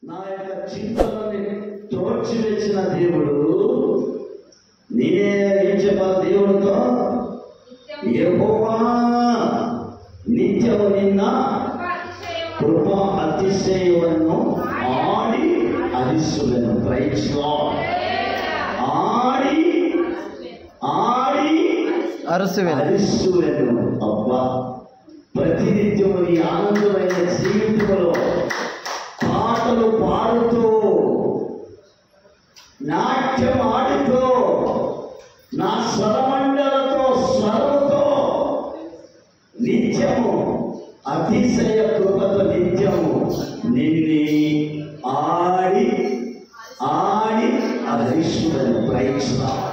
నా యొక్క చింతలని తోడ్చివేసిన దేవుడు నేనే ఏం చెప్పాలి దేవుడితో? యెహోవా నిత్యము నిన్న కృప అతిశయವನ್ನು ఆడి అరిಸುವೆನು. Praise lord. ఆడి అరిಸುವೆను. అబ్బా, ప్రతినిత్యము నీ ఆనందమైన జీవితంలో పాటలు పాడుతూ నాట్యం ఆడుతూ నా స్వరమండలతో స్వరముతో నిత్యము అతిశయ కృపతో నిత్యము నిన్నే ఆడి ఆడి అరిಸುವೆను. Praise lord.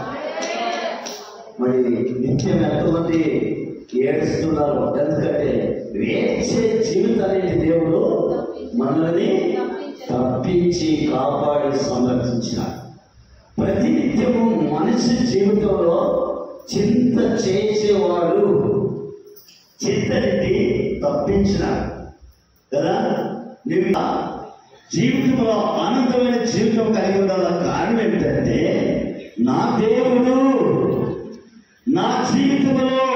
మరి నిత్యం ఎంతమంది ఏడుస్తున్నారు? ఎందుకంటే వేచే జీవితాన్ని దేవుడు మనల్ని తప్పించి కాపాడి సంరక్షించాడు. ప్రతినిత్యము మనిషి జీవితంలో చింత చేసేవాడు చింతని తప్పించినాడు కదా. నువ్వు జీవితంలో ఆనందమైన జీవితం కలిగి ఉండాల కారణం ఏంటంటే నా దేవుడు నా జీవితంలో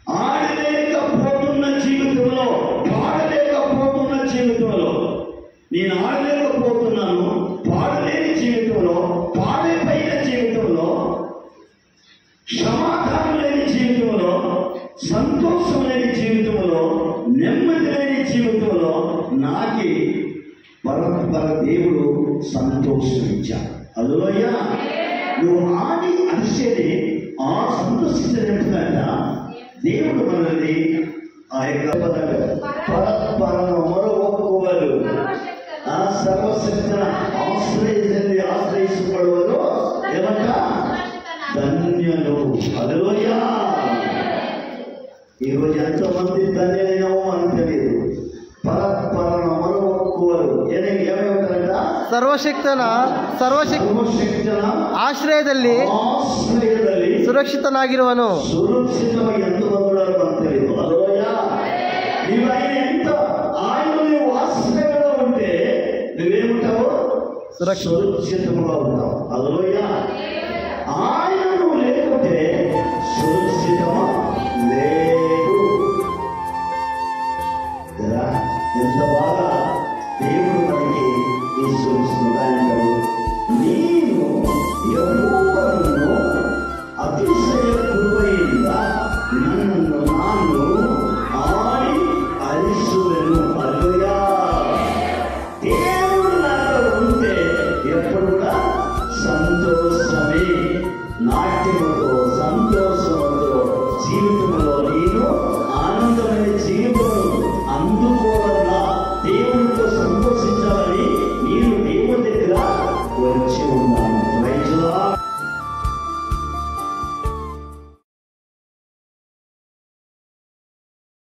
ఆడలేకపోతున్న జీవితంలో పాడలేకపోతున్న జీవితంలో నేను ఆడలేకపోతున్నాను, పాడలేని జీవితంలో పాడైపోయిన జీవితంలో సమాధానం లేని జీవితంలో సంతోషం లేని జీవితంలో నెమ్మది లేని జీవితంలో నాకి పరమ దేవుడు సంతోషం ఇచ్చాడు. అందులోయ నువ్వు ఆడి అరిసేది ఆ సంతోషించలేంట దేవుడు మనల్ని ఆ యొక్క మొరవరు ఆ సర్వశక్తి ఆశ్రయించబడవరు ఏమంట ధన్యులు. హల్లెలూయా. ఈరోజు ఎంతమంది ధన్యులైనవో అని తెలియదు. ಸರ್ವಶಕ್ತನ ಆಶ್ರಯದಲ್ಲಿ ಸುರಕ್ಷಿತನಾಗಿರುವನು. సురక్షితంగా ఉంటావు. హల్లెలూయా. ఆయన నువ్వు లేకుంటే సురక్షితమా లేదు కదా. ఎంత బాగా దేవుడు మనకి ఈ సురక్షితంగా నేను యెహోవాను అతిశయ కృపಯಿಂದ నన్ను ఆడి అరిಸುವೆను. హల్లెలూయా. దేవుడు నాతో ఉంటే ఎప్పుడు కూడా సంతోషమే, నాట్యముతో సంతోషముతో జీవితంలో నేను ఆనందమైన జీవితం